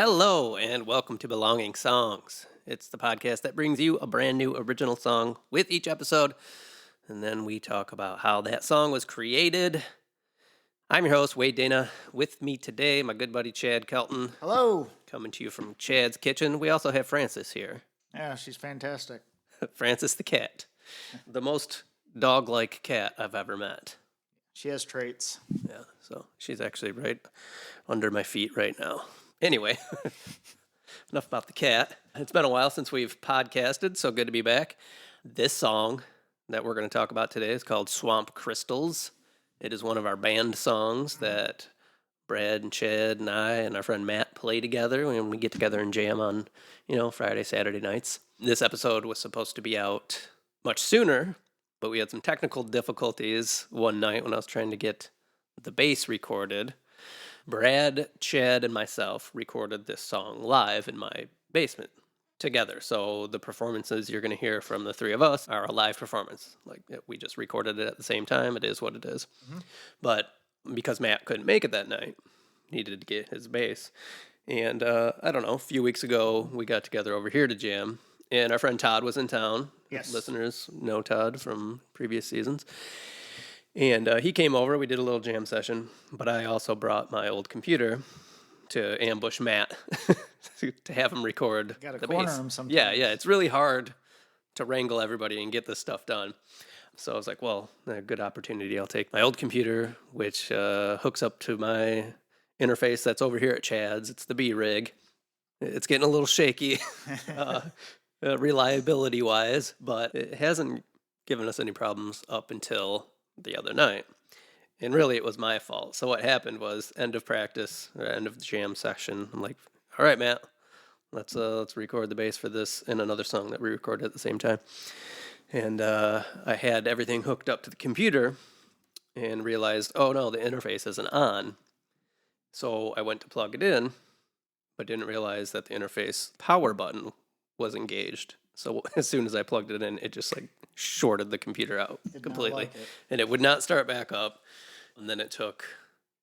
Hello, and welcome to Belonging Songs. It's the podcast that brings you a brand new original song with each episode, and then we talk about how that song was created. I'm your host, Wade Dana. With me today, my good buddy Chad Kelton. Hello. Coming to you from Chad's kitchen. We also have Frances here. Yeah, she's fantastic. Frances the cat. The most dog-like cat I've ever met. She has traits. Yeah, so she's actually right under my feet right now. Anyway, enough about the cat. It's been a while since we've podcasted, so good to be back. This song that we're going to talk about today is called Swamp Crystals. It is one of our band songs that Brad and Chad and I and our friend Matt play together when we get together and jam on, Friday, Saturday nights. This episode was supposed to be out much sooner, but we had some technical difficulties one night when I was trying to get the bass recorded. Brad, Chad, and myself recorded this song live in my basement together. So the performances you're going to hear from the three of us are a live performance. Like, we just recorded it at the same time. It is what it is. Mm-hmm. But because Matt couldn't make it that night, needed to get his bass. And I don't know, a few weeks ago, we got together over here to jam. And our friend Todd was in town. Yes. Listeners know Todd from previous seasons. And he came over, we did a little jam session, but I also brought my old computer to ambush Matt to have him record the bass. Corner him sometimes. Yeah, it's really hard to wrangle everybody and get this stuff done. So I was like, well, a good opportunity. I'll take my old computer, which hooks up to my interface that's over here at Chad's. It's the B rig. It's getting a little shaky reliability-wise, but it hasn't given us any problems up until the other night. And really, it was my fault. So what happened was, end of practice, or end of the jam session, I'm like, all right, Matt, let's record the bass for this and another song that we recorded at the same time. And I had everything hooked up to the computer and realized, oh no, the interface isn't on. So I went to plug it in, but didn't realize that the interface power button was engaged. So as soon as I plugged it in, it just shorted the computer out completely. And it would not start back up. And then it took,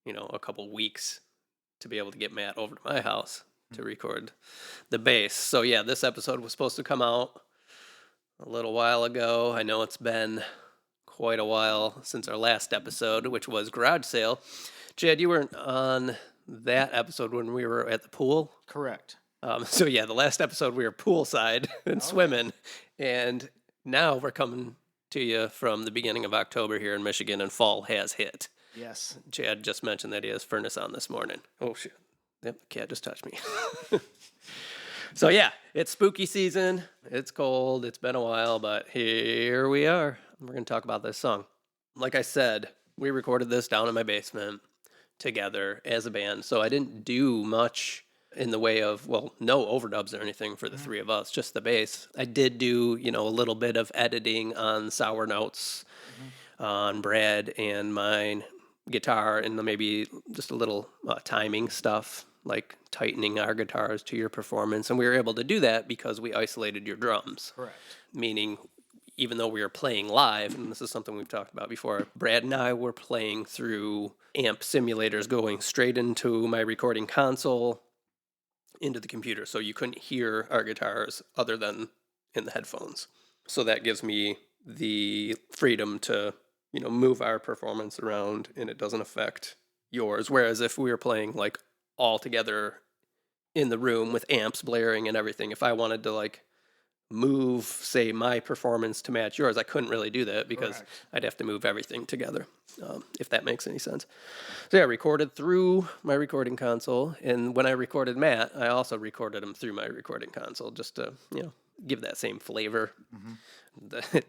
a couple weeks to be able to get Matt over to my house to record the bass. So yeah, this episode was supposed to come out a little while ago. I know it's been quite a while since our last episode, which was Garage Sale. Chad, you weren't on that episode when we were at the pool? Correct. So yeah, the last episode we were poolside and swimming, and now we're coming to you from the beginning of October here in Michigan, and fall has hit. Yes. Chad just mentioned that he has furnace on this morning. Oh shit! Yep, the cat just touched me. So yeah, it's spooky season. It's cold. It's been a while, but here we are. We're going to talk about this song. Like I said, we recorded this down in my basement together as a band, so I didn't do much in the way of, no overdubs or anything for the three of us, just the bass. I did do, a little bit of editing on Sour Notes on Brad and mine, guitar, and maybe just a little timing stuff, like tightening our guitars to your performance. And we were able to do that because we isolated your drums. Correct. Meaning, even though we were playing live, and this is something we've talked about before, Brad and I were playing through amp simulators going straight into my recording console, into the computer, so you couldn't hear our guitars other than in the headphones. So that gives me the freedom to, move our performance around, and it doesn't affect yours. Whereas if we were playing all together in the room with amps blaring and everything, if I wanted to move, say, my performance to match yours, I couldn't really do that because Correct. I'd have to move everything together, if that makes any sense. So yeah, I recorded through my recording console, and when I recorded Matt, I also recorded him through my recording console just to, give that same flavor,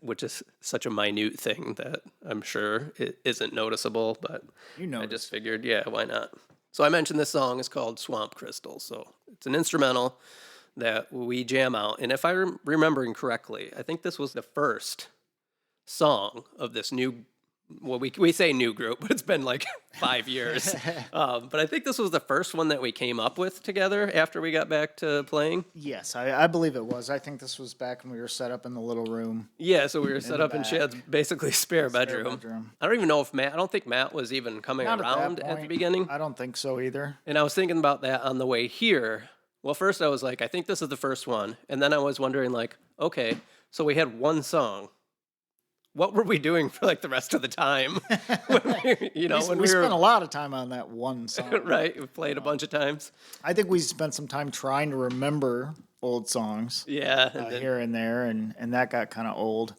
which is such a minute thing that I'm sure it isn't noticeable, but I just figured, yeah, why not? So I mentioned this song is called Swamp Crystals, so it's an instrumental that we jam out. And if I'm remembering correctly, I think this was the first song of this new, we say new group, but it's been 5 years. But I think this was the first one that we came up with together after we got back to playing. Yes, I believe it was. I think this was back when we were set up in the little room. Yeah, so we were set up in Chad's basically spare bedroom. I don't even know if I don't think Matt was even coming around at the beginning. I don't think so either. And I was thinking about that on the way here. Well, first I was like, I think this is the first one. And then I was wondering, like, okay, so we had one song. What were we doing for like the rest of the time? When We we spent a were lot of time on that one song. right, we played a bunch of times. I think we spent some time trying to remember old songs Yeah, and then, here and there, and that got kind of old.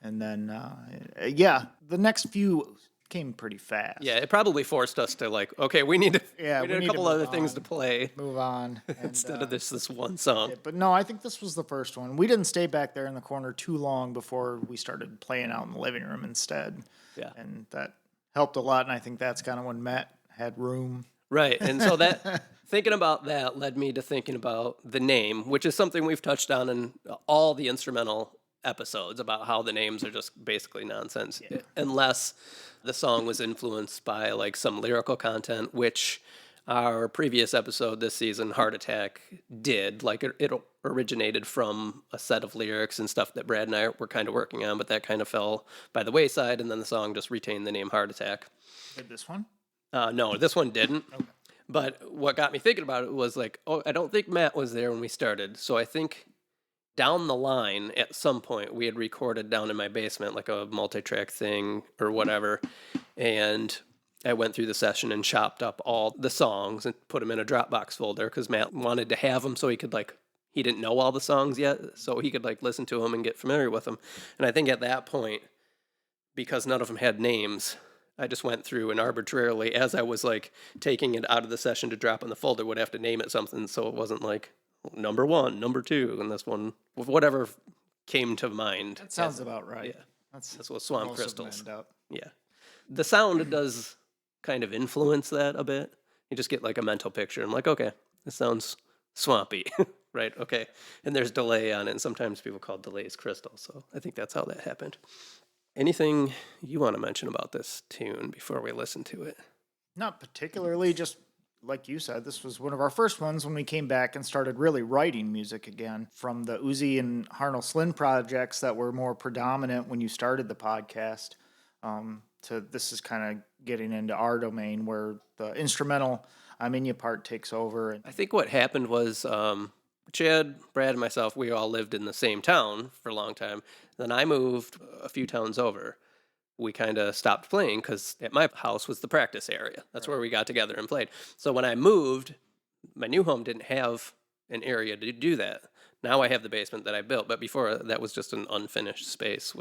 And then, the next few came pretty fast. yeah, it probably forced us to like, okay, we need Yeah, we we need need a to couple move other things to on. play Move on. And, instead of this one song. but no, I think this was the first one. We didn't stay back there in the corner too long before we started playing out in the living room instead. Yeah. And that helped a lot. And I think that's kind of when Matt had room. Right. And so that thinking about that led me to thinking about the name, which is something we've touched on in all the instrumental episodes about how the names are just basically nonsense unless the song was influenced by like some lyrical content, which our previous episode this season, Heart Attack, did. Like it originated from a set of lyrics and stuff that Brad and I were kind of working on, but that kind of fell by the wayside, and then the song just retained the name Heart Attack. Did this one? No, this one didn't. Okay. But what got me thinking about it was like, oh, I don't think Matt was there when we started. So I think down the line, at some point, we had recorded down in my basement, like a multi-track thing or whatever. And I went through the session and chopped up all the songs and put them in a Dropbox folder because Matt wanted to have them so he could he didn't know all the songs yet, so he could listen to them and get familiar with them. And I think at that point, because none of them had names, I just went through and arbitrarily, as I was taking it out of the session to drop in the folder, would have to name it something so it wasn't number 1, number 2, and this one, whatever came to mind. That sounds about right. Yeah. That's what Swamp Most of them Crystals. end up. Yeah. The sound does kind of influence that a bit. You just get a mental picture. I'm like, okay, this sounds swampy, right? Okay. And there's delay on it, and sometimes people call delays crystals, so I think that's how that happened. Anything you want to mention about this tune before we listen to it? Not particularly, just like you said, this was one of our first ones when we came back and started really writing music again from the Uzi and Harnol Slin projects that were more predominant when you started the podcast. To this is kind of getting into our domain where the instrumental I'm in you part takes over. I think what happened was Chad, Brad, and myself, we all lived in the same town for a long time. Then I moved a few towns over. We kind of stopped playing because at my house was the practice area. That's where we got together and played. So when I moved, my new home didn't have an area to do that. Now I have the basement that I built, but before that was just an unfinished space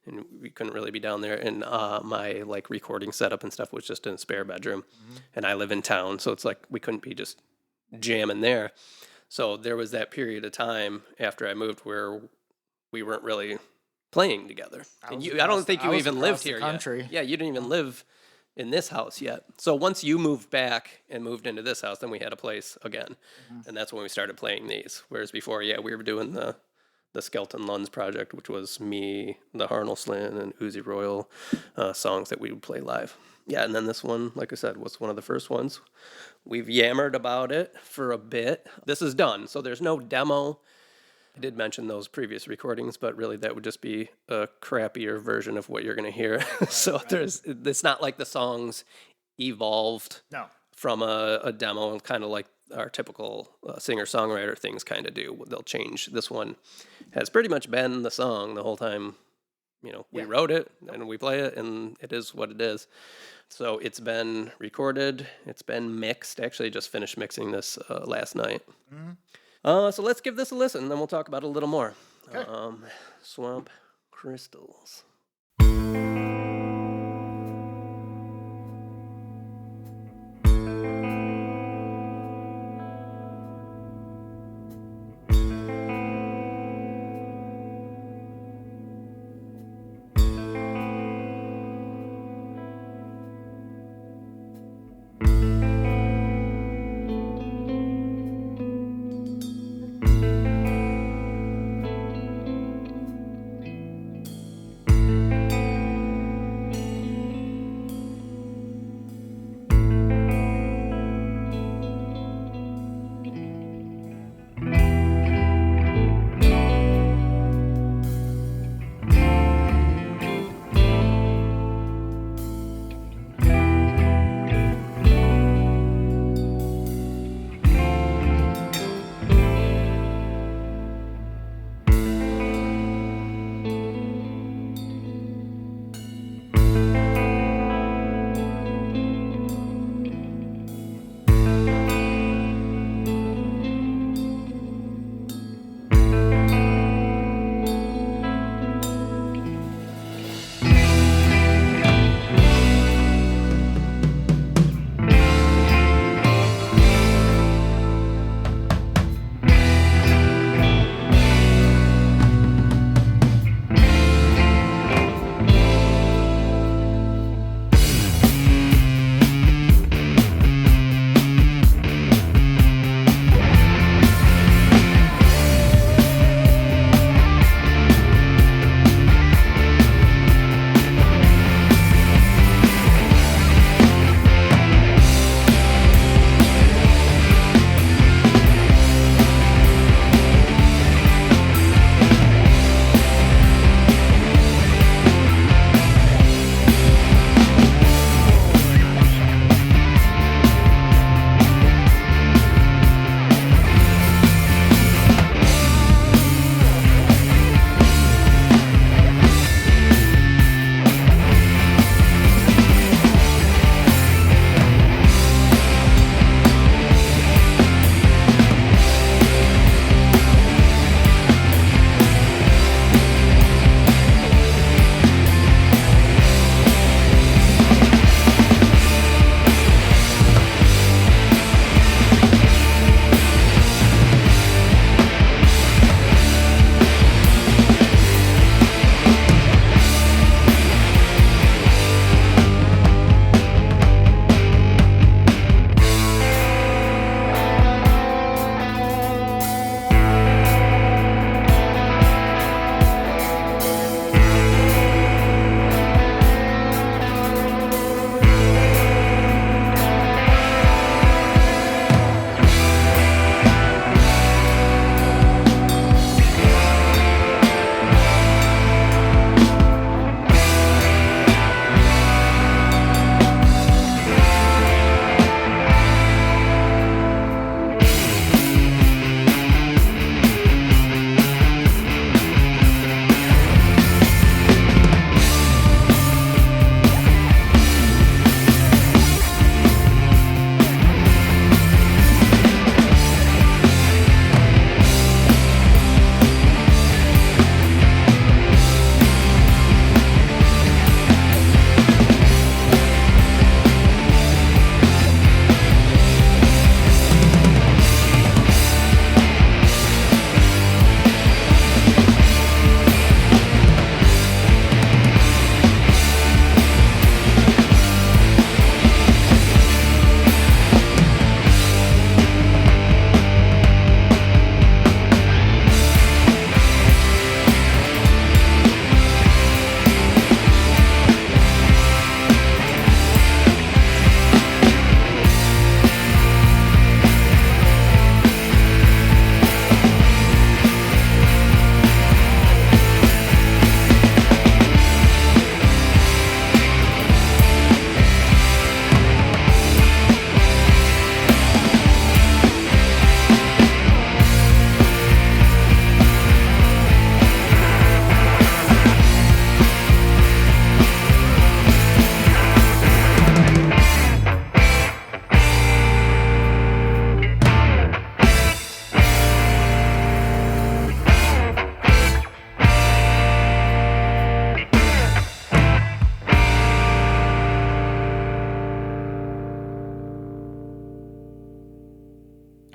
and we couldn't really be down there. And my recording setup and stuff was just in a spare bedroom. Mm-hmm. And I live in town, so it's we couldn't be just jamming there. So there was that period of time after I moved where we weren't really playing together. I don't think you even lived here yet. Yeah, you didn't even live in this house yet. So once you moved back and moved into this house, then we had a place again. Mm-hmm. And that's when we started playing these. Whereas before, we were doing the Skeleton Luns project, which was me, the Harnol Slin, and Uzi Royal songs that we would play live. Yeah, and then this one, like I said, was one of the first ones. We've yammered about it for a bit. This is done, so there's no demo. I did mention those previous recordings, but really that would just be a crappier version of what you're going to hear. So it's not like the songs evolved from a demo, and kind of like our typical singer-songwriter things kind of do. They'll change. This one has pretty much been the song the whole time. We wrote it and we play it, and it is what it is. So it's been recorded. It's been mixed. Actually, just finished mixing this last night. Mm-hmm. So let's give this a listen, and then we'll talk about it a little more. Okay. Swamp Crystals.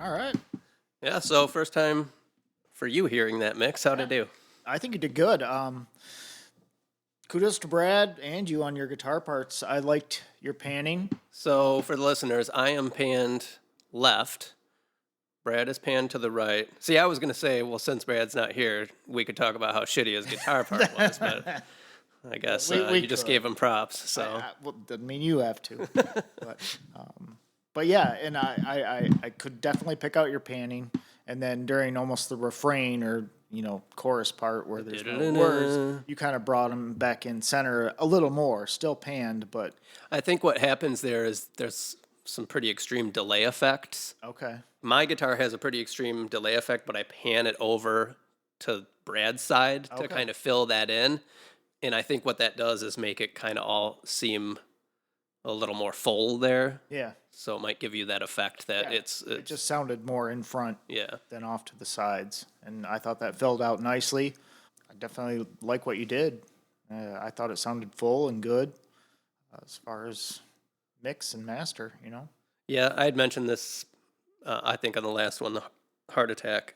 All right. Yeah, so first time for you hearing that mix. How'd it do? I think you did good. Kudos to Brad and you on your guitar parts. I liked your panning. So for the listeners, I am panned left. Brad is panned to the right. See, I was going to say, well, since Brad's not here, we could talk about how shitty his guitar part was, but I guess We you just could. gave him props. So Well, doesn't mean you have to. But yeah, and I could definitely pick out your panning. And then during almost the refrain or, chorus part where there's no words, you kind of brought them back in center a little more, still panned, but I think what happens there is there's some pretty extreme delay effects. okay. My guitar has a pretty extreme delay effect, but I pan it over to Brad's side to Okay. kind of fill that in. And I think what that does is make it kind of all seem a little more full there. Yeah. So it might give you that effect that Yeah. it's It just sounded more in front yeah. than off to the sides. And I thought that filled out nicely. I definitely like what you did. I thought it sounded full and good as far as mix and master. Yeah, I had mentioned this, I think, on the last one, the Heart Attack,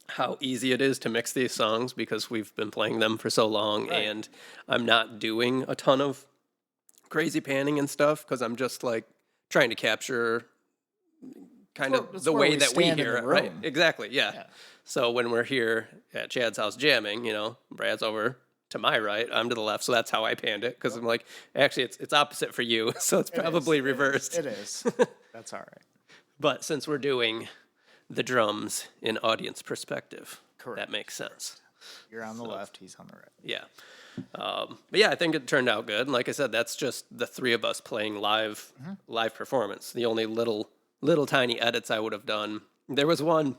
how easy it is to mix these songs because we've been playing them for so long, Right. and I'm not doing a ton of crazy panning and stuff because I'm just like trying to capture kind of That's the where way we that we stand in hear the it, right? room. Exactly, yeah. Yeah. So when we're here at Chad's house jamming, Brad's over to my right, I'm to the left, so that's how I panned it because I'm like, actually, it's opposite for you, so it's probably reversed. It is. That's all right. But since we're doing the drums in audience perspective, Correct. that makes sense. You're on the left, he's on the right. Yeah. But yeah, I think it turned out good. And like I said, that's just the three of us playing live performance. The only little tiny edits I would have done. There was one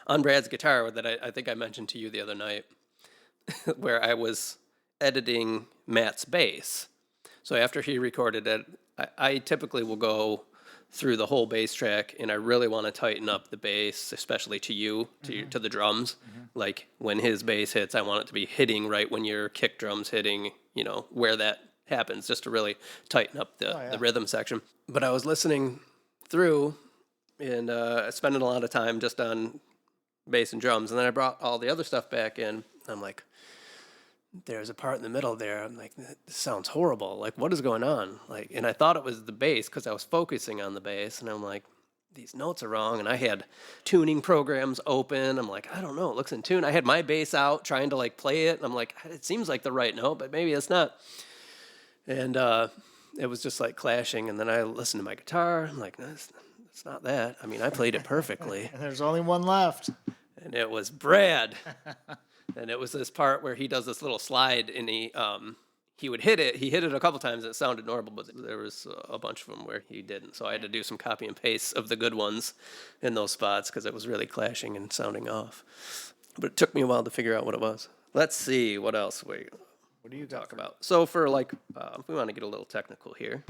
on Brad's guitar that I think I mentioned to you the other night where I was editing Matt's bass. So after he recorded it, I typically will go through the whole bass track, and I really want to tighten up the bass, especially to you, to the drums. Like when his bass hits, I want it to be hitting right when your kick drum's hitting, where that happens, just to really tighten up the rhythm section. But I was listening through and spending a lot of time just on bass and drums, and then I brought all the other stuff back in. I'm like, there's a part in the middle there. I'm like, this sounds horrible. Like, what is going on? Like, and I thought it was the bass because I was focusing on the bass, and I'm like, these notes are wrong. And I had tuning programs open. I'm like, I don't know. It looks in tune. I had my bass out trying to like play it, and I'm like, it seems like the right note, but maybe it's not. And it was just like clashing. And then I listened to my guitar. I'm like, no, it's not that. I mean, I played it perfectly. And there's only one left. And it was Brad. And it was this part where he does this little slide, and he would hit it. He hit it a couple times, and it sounded normal, but there was a bunch of them where he didn't. So I had to do some copy and paste of the good ones in those spots because it was really clashing and sounding off. But it took me a while to figure out what it was. Let's see what else we What do you got talk about. So for like, we want to get a little technical here.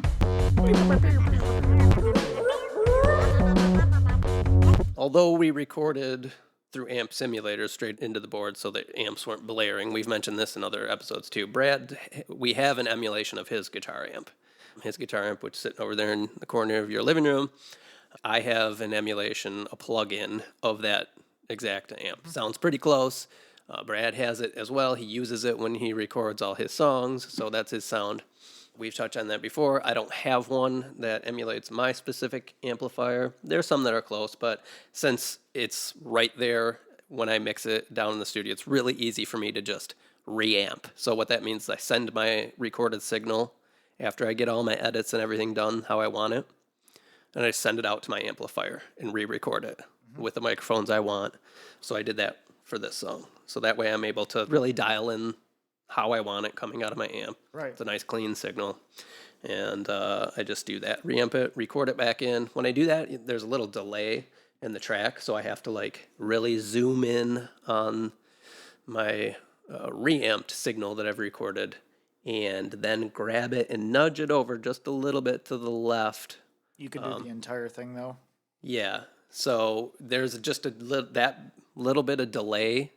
Although we recorded through amp simulators straight into the board so that amps weren't blaring. We've mentioned this in other episodes too. Brad, we have an emulation of his guitar amp. His guitar amp, which is sitting over there in the corner of your living room. I have an emulation, a plug-in of that exact amp. Sounds pretty close. Brad has it as well. He uses it when he records all his songs, so that's his sound. We've touched on that before. I don't have one that emulates my specific amplifier. There's some that are close, but since it's right there when I mix it down in the studio, it's really easy for me to just reamp. So what that means is I send my recorded signal after I get all my edits and everything done how I want it, and I send it out to my amplifier and re-record it with the microphones I want. So I did that for this song. So that way I'm able to really dial in how I want it coming out of my amp. Right. It's a nice clean signal. And I just do that, reamp it, record it back in. When I do that, there's a little delay in the track, so I have to like really zoom in on my reamped signal that I've recorded and then grab it and nudge it over just a little bit to the left. You could do the entire thing though. Yeah. So there's just that little bit of delay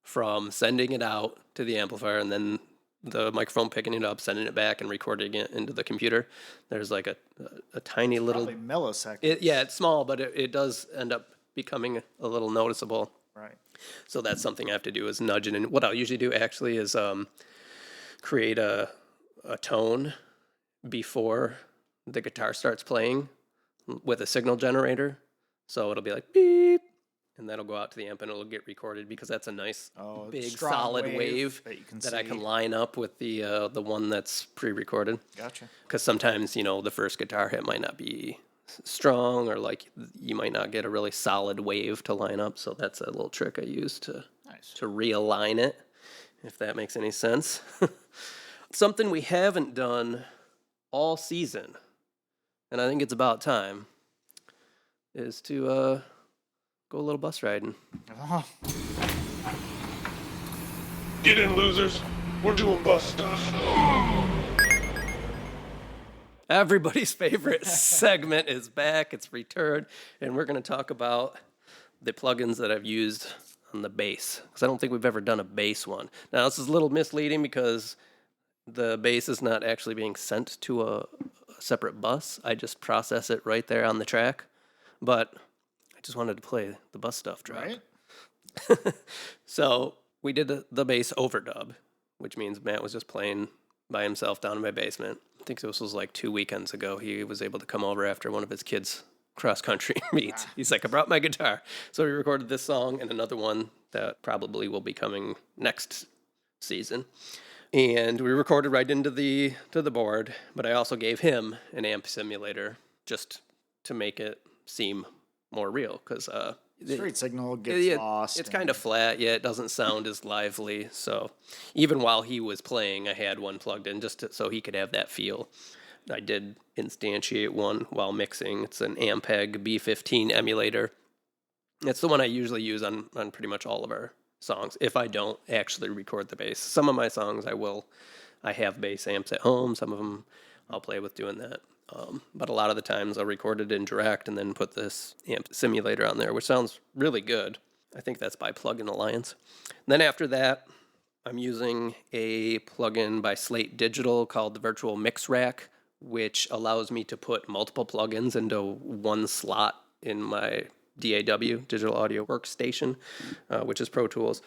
from sending it out to the amplifier and then the microphone picking it up, sending it back, and recording it into the computer. There's like a tiny little... Probably milliseconds. Yeah, it's small, but it does end up becoming a little noticeable. Right. So that's something I have to do is nudge it. And what I'll usually do actually is create a tone before the guitar starts playing with a signal generator. So it'll be like beep, and that'll go out to the amp and it'll get recorded because that's a nice big strong solid wave that you can that I see. can line up with the one that's pre-recorded. Gotcha. Because sometimes, the first guitar hit might not be strong, or like you might not get a really solid wave to line up. So that's a little trick I use to realign it, if that makes any sense. Something we haven't done all season, and I think it's about time, is to go a little bus riding. Oh, Get in, losers. We're doing bus stuff. Everybody's favorite segment is back. It's returned, and we're going to talk about the plugins that I've used on the bass, because I don't think we've ever done a bass one. Now, this is a little misleading because the bass is not actually being sent to a separate bus. I just process it right there on the track, but I just wanted to play the bus stuff drop. right. So we did the bass overdub, which means Matt was just playing by himself down in my basement. I think this was like 2 weekends ago. He was able to come over after one of his kids' cross-country meets. He's like, I brought my guitar. So we recorded this song and another one that probably will be coming next season. And we recorded right into the board, but I also gave him an amp simulator just to make it seem more real, because Street signal gets lost. it's kind of flat. Yeah, it doesn't sound as lively. So even while he was playing, I had one plugged in just so he could have that feel. I did instantiate one while mixing. It's an Ampeg B15 emulator. It's the one I usually use on pretty much all of our songs if I don't actually record the bass. Some of my songs I have bass amps at home. Some of them I'll play with doing that. But a lot of the times I'll record it in direct and then put this amp simulator on there, which sounds really good. I think that's by Plugin Alliance. And then after that, I'm using a plugin by Slate Digital called the Virtual Mix Rack, which allows me to put multiple plugins into one slot in my DAW, Digital Audio Workstation, which is Pro Tools.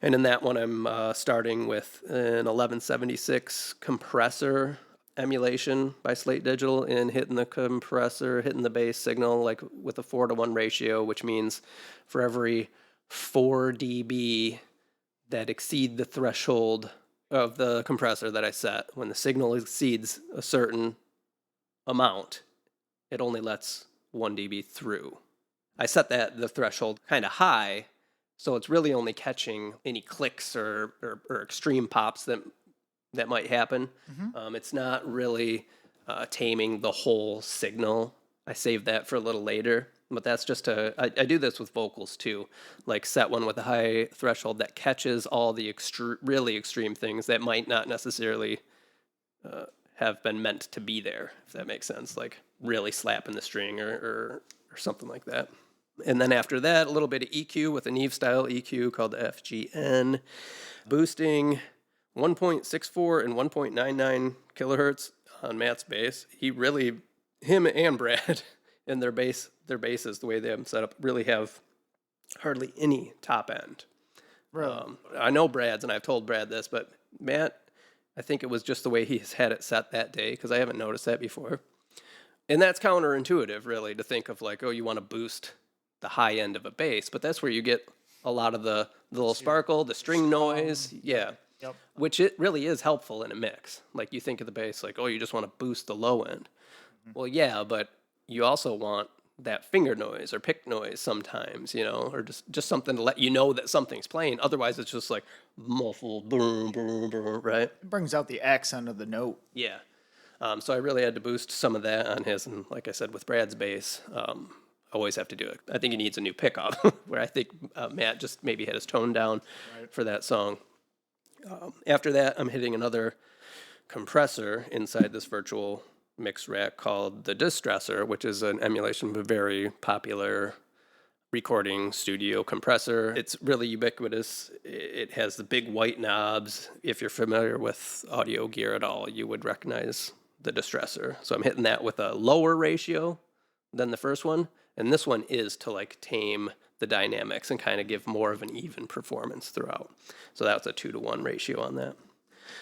And in that one, I'm starting with an 1176 compressor emulation by Slate Digital, and hitting the compressor, hitting the bass signal like with a 4:1 ratio, which means for every 4 dB that exceed the threshold of the compressor that I set, when the signal exceeds a certain amount, it only lets 1 dB through. I set the threshold kind of high, so it's really only catching any clicks or extreme pops that might happen. Mm-hmm. It's not really taming the whole signal. I save that for a little later, but that's just I do this with vocals too. Like set one with a high threshold that catches all the really extreme things that might not necessarily have been meant to be there, if that makes sense. Like really slapping the string or something like that. And then after that, a little bit of EQ with a Neve style EQ called the FGN, boosting 1.64 and 1.99 kilohertz on Matt's bass. Him and Brad, and their basses, the way they have them set up, really have hardly any top end. Really? I know Brad's, and I've told Brad this, but Matt, I think it was just the way he's had it set that day, because I haven't noticed that before. And that's counterintuitive, really, to think of like, oh, you want to boost the high end of a bass, but that's where you get a lot of the little sparkle, the string noise, yeah. Yep. Which it really is helpful in a mix. Like you think of the bass like, oh, you just want to boost the low end. Mm-hmm. Well, yeah, but you also want that finger noise or pick noise sometimes, or just something to let you know that something's playing. Otherwise, it's just like muffled, boom, boom, boom, right? It brings out the accent of the note. Yeah. So I really had to boost some of that on his, and like I said, with Brad's bass, always have to do it. I think he needs a new pickup, where I think Matt just maybe had his tone down for that song. After that, I'm hitting another compressor inside this virtual mix rack called the Distressor, which is an emulation of a very popular recording studio compressor. It's really ubiquitous. It has the big white knobs. If you're familiar with audio gear at all, you would recognize the distressor. So I'm hitting that with a lower ratio than the first one. And this one is to like tame the dynamics and kind of give more of an even performance throughout. So that's a 2-to-1 ratio on that.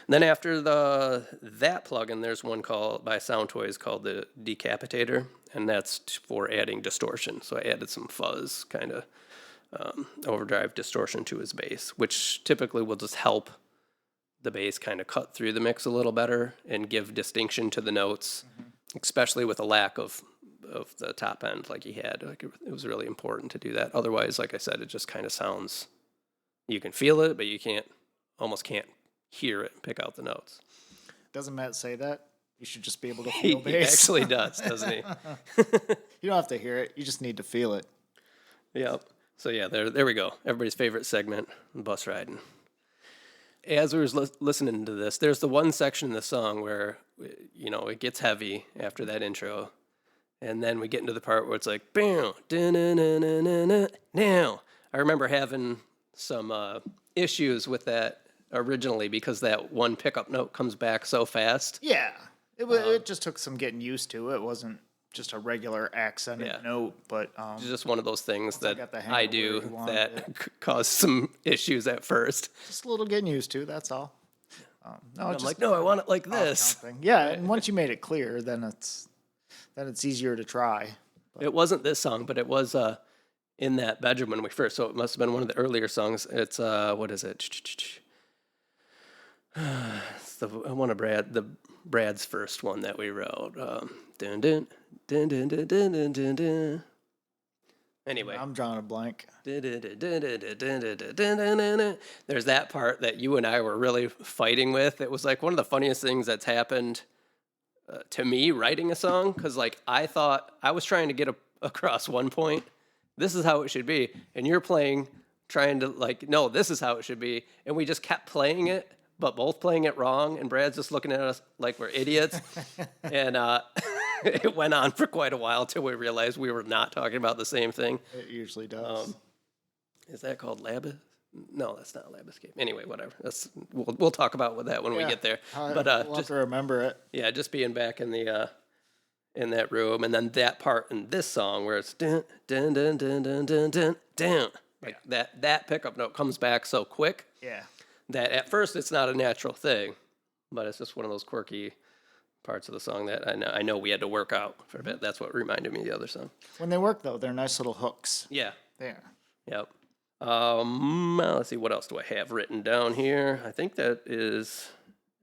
And then after that plugin, there's one called by Soundtoys called the Decapitator, and that's for adding distortion. So I added some fuzz, kind of overdrive distortion to his bass, which typically will just help the bass kind of cut through the mix a little better and give distinction to the notes, especially with a lack of the top end like he had. Like it was really important to do that. Otherwise, like I said, it just kind of sounds, you can feel it, but you almost can't hear it and pick out the notes. Doesn't Matt say that? You should just be able to He feel bass. actually does, doesn't he? You don't have to hear it. You just need to feel it. Yep. So yeah, there we go. Everybody's favorite segment, bus riding. As we were listening to this, there's the one section in the song where, it gets heavy after that intro. And then we get into the part where it's like, bam, now. I remember having some issues with that originally because that one pickup note comes back so fast. Yeah. It just took some getting used to. It wasn't just a regular accented note, but It's just one of those things that got the hang I of where do you wanted that cause some issues at first. just a little getting used to. That's all. I'm like, no, I want it like this. Thing. Yeah, and once you made it clear, then it's easier to try. It wasn't this song, but it was in that bedroom when we first. So it must have been one of the earlier songs. It's what is it? It's the one of Brad's first one that we wrote. Dun, dun, dun, dun, dun, dun, dun, dun, dun. Anyway, I'm drawing a blank. there's that part that you and I were really fighting with. It was like one of the funniest things that's happened to me writing a song, because like I thought I was trying to get across one point. This is how it should be, and you're trying to like, no, this is how it should be, and we just kept playing it, but both playing it wrong, and Brad's just looking at us like we're idiots, and it went on for quite a while till we realized we were not talking about the same thing. It usually does. Is that called Lab? No, that's not Lab Escape. Anyway, whatever. We'll talk about that when we get there. But we'll just have to remember it. yeah, just being back in the in that room, and then that part in this song where it's dun dun dun dun dun dun dun dun, like that pickup note comes back so quick. Yeah. That at first it's not a natural thing, but it's just one of those quirky parts of the song that I know we had to work out for a bit. That's what reminded me of the other song. When they work, though, they're nice little hooks. Yeah. There. Yep. Let's see, what else do I have written down here? I think that is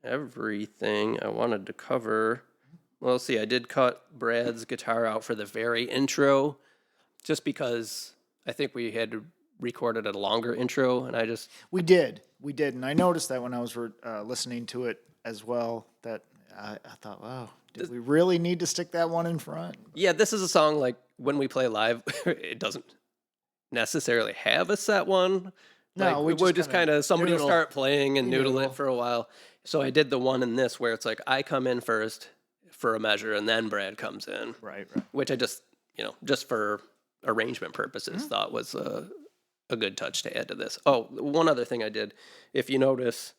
everything I wanted to cover. Well, let's see, I did cut Brad's guitar out for the very intro, just because I think we had recorded a longer intro, and We did, and I noticed that when I was listening to it as well, that I thought, wow, did we really need to stick that one in front? Yeah, this is a song, like, when we play live, it doesn't necessarily have a set one. No, like, we just kind of, somebody will noodle. start playing and noodle Noodle. it for a while. So I did the one in this where it's like, I come in first for a measure, and then Brad comes in. Right. Which I just, just for arrangement purposes, thought was a good touch to add to this. Oh, one other thing I did. If you notice,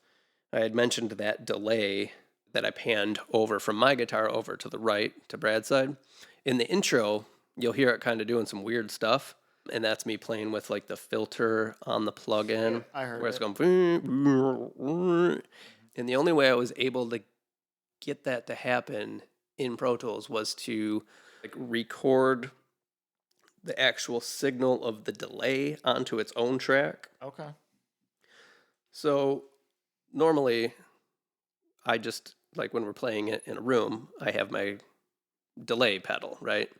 I had mentioned that delay that I panned over from my guitar over to the right, to Brad's side. In the intro, you'll hear it kind of doing some weird stuff, and that's me playing with like the filter on the plug-in. Yeah, I heard where it's it. going, and the only way I was able to get that to happen in Pro Tools was to like record the actual signal of the delay onto its own track. Okay. So normally I just, like when we're playing it in a room, I have my delay pedal, right?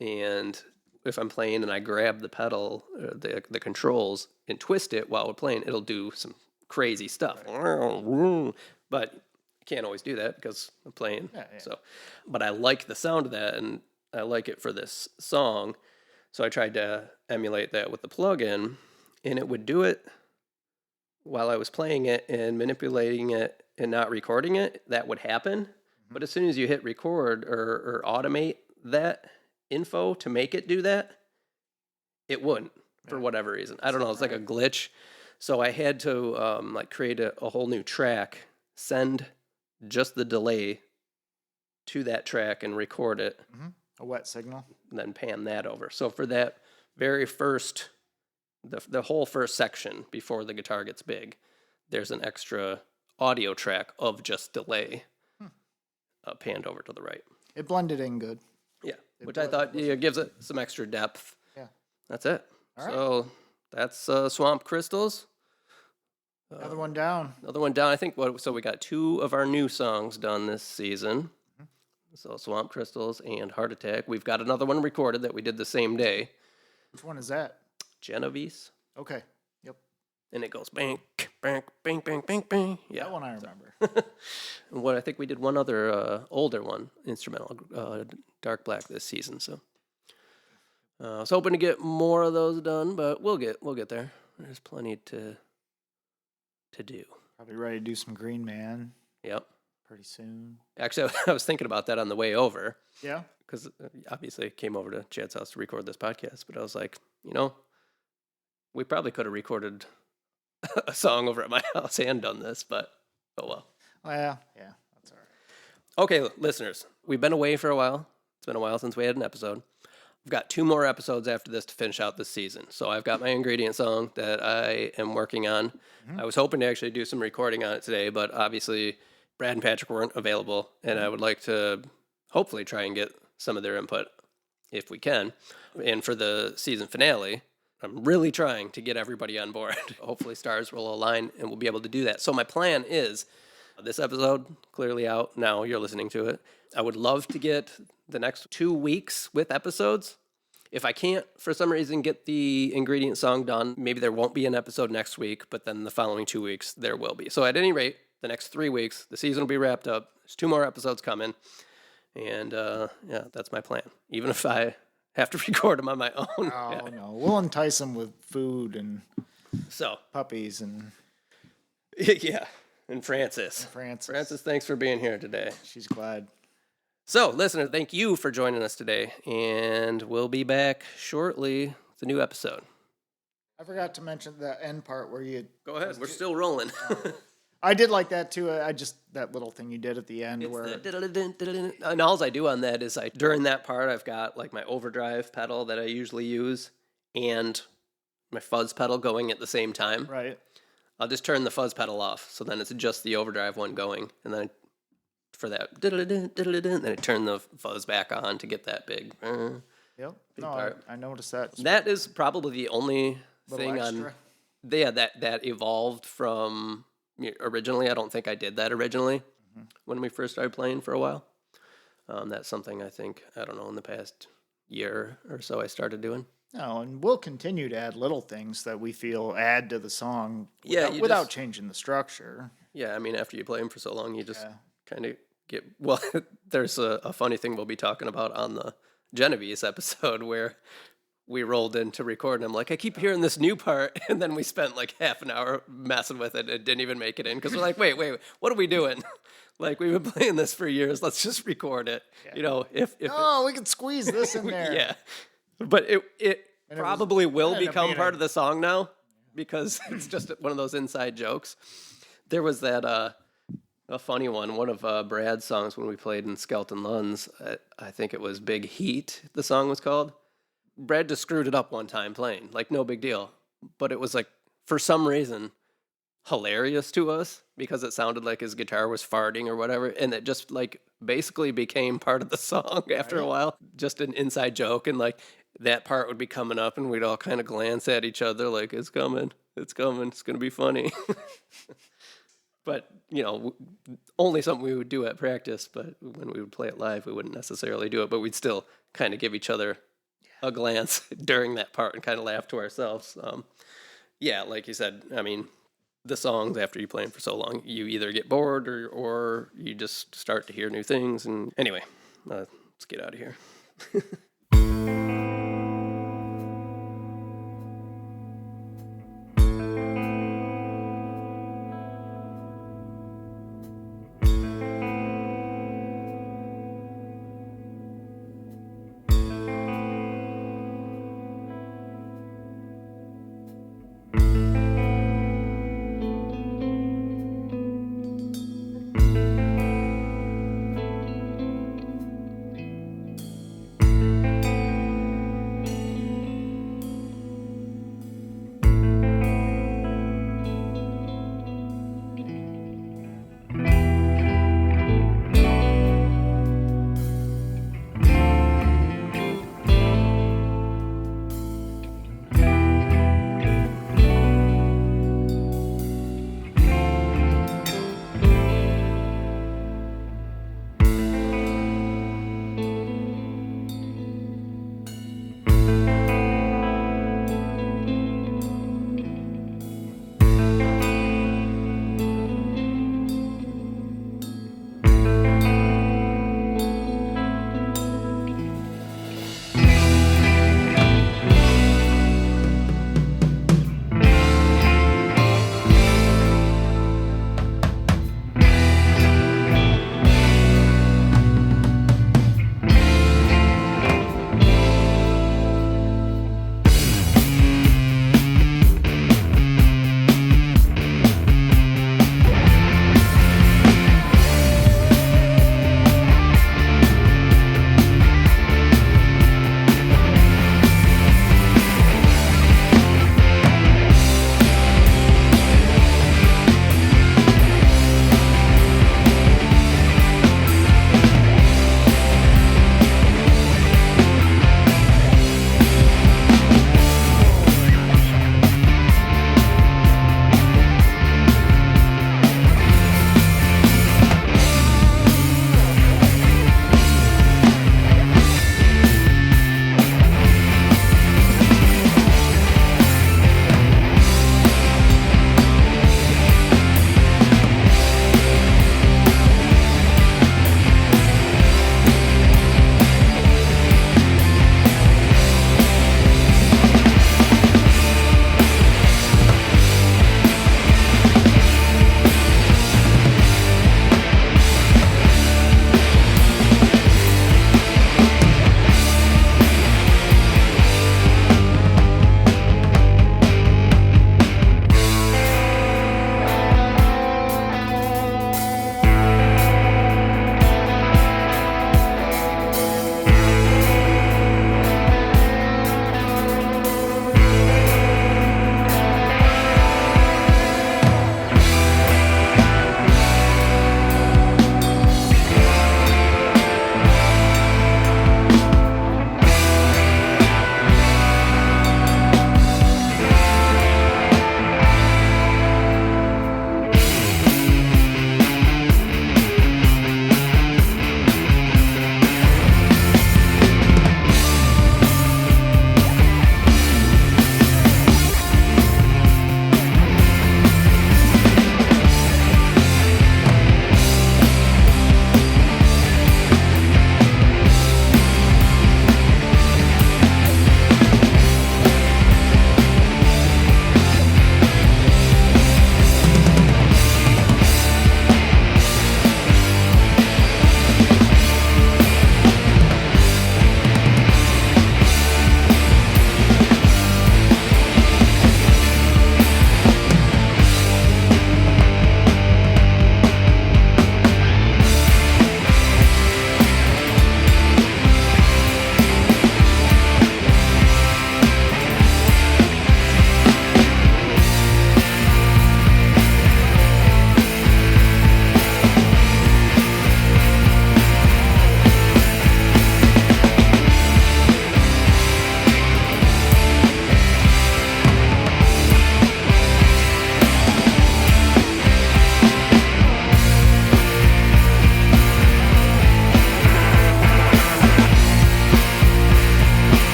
And if I'm playing and I grab the pedal, the controls, and twist it while we're playing, it'll do some crazy stuff. But I can't always do that because I'm playing. Yeah. So, but I like the sound of that, and I like it for this song. So I tried to emulate that with the plugin, and it would do it while I was playing it and manipulating it and not recording it. That would happen. But as soon as you hit record or automate that info to make it do that, it wouldn't for whatever reason. I don't know. It's like a glitch. So I had to like create a whole new track, send just the delay to that track and record it, A wet signal. and then pan that over. So for that very first, the whole first section before the guitar gets big, there's an extra audio track of just delay panned over to the right. It blended in good. Yeah, which I thought gives it some extra depth. Yeah. That's it. All right. So that's Swamp Crystals. Another one down. Another one down. I think so we got 2 of our new songs done this season. So Swamp Crystals and Heart Attack. We've got another one recorded that we did the same day. Which one is that? Genovese. Okay. Yep. And it goes bang, bang, bang, bang, bang, bang. Yeah. That one I remember. And what I think we did one other older one, instrumental, Dark Black this season. So I was hoping to get more of those done, but we'll get there. There's plenty to do. Probably ready to do some Green Man Yep. pretty soon. Actually, I was thinking about that on the way over Yeah. because obviously I came over to Chad's house to record this podcast, but I was like, we probably could have recorded a song over at my house and done this, but oh well. Well, yeah, that's all right. Okay, listeners, we've been away for a while. It's been a while since we had an episode. We've got 2 more episodes after this to finish out this season. So I've got my ingredient song that I am working on. I was hoping to actually do some recording on it today, but obviously Brad and Patrick weren't available, and I would like to hopefully try and get some of their input if we can. And for the season finale, I'm really trying to get everybody on board. Hopefully stars will align and we'll be able to do that. So my plan is this episode clearly out now. You're listening to it. I would love to get the next 2 weeks with episodes. If I can't, for some reason, get the ingredient song done, maybe there won't be an episode next week, but then the following 2 weeks, there will be. So at any rate, the next 3 weeks, the season will be wrapped up. There's 2 more episodes coming. And yeah, that's my plan. Even if I have to record them on my own. Oh, no. We'll entice them with food and So, puppies and yeah. And Francis. Francis. Francis, thanks for being here today. She's glad. So, listeners, thank you for joining us today, and we'll be back shortly with a new episode. I forgot to mention the end part where you... Go ahead, we're still rolling. I did like that, too. I just... That little thing you did at the end where... And all I do on that is during that part, I've got like my overdrive pedal that I usually use and my fuzz pedal going at the same time. Right. I'll just turn the fuzz pedal off, so then it's just the overdrive one going, and then for that, then I turn the fuzz back on to get that big. Yep. No, part. I noticed that. That is probably the only Little thing extra. that evolved from originally. I don't think I did that originally when we first started playing for a while. That's something I think, I don't know, in the past year or so I started doing. No, and we'll continue to add little things that we feel add to the song Yeah, without just- changing the structure. Yeah, I mean, after you play them for so long, you just Yeah. kind of get... Well, there's a funny thing we'll be talking about on the Genovese episode where we rolled in to record, and I'm like, I keep hearing this new part, and then we spent like half an hour messing with it and didn't even make it in, because we're like, wait, what are we doing? Like, we've been playing this for years, let's just record it. You know, if Oh, we can squeeze this in there. yeah. But it And it probably will ended up become being part a- of the song now, because it's just one of those inside jokes. There was that a funny one of Brad's songs when we played in Skeleton Luns. I think it was Big Heat, the song was called. Brad just screwed it up one time playing, like no big deal. But it was like, for some reason, hilarious to us because it sounded like his guitar was farting or whatever, and it just like basically became part of the song after a while. Just an inside joke, and like that part would be coming up, and we'd all kind of glance at each other like, it's coming, it's gonna be funny. But, you know, only something we would do at practice, but when we would play it live, we wouldn't necessarily do it, but we'd still kind of give each other a glance during that part and kind of laugh to ourselves. Yeah, like you said, I mean, the songs, after you play them for so long, you either get bored or you just start to hear new things. And anyway, let's get out of here.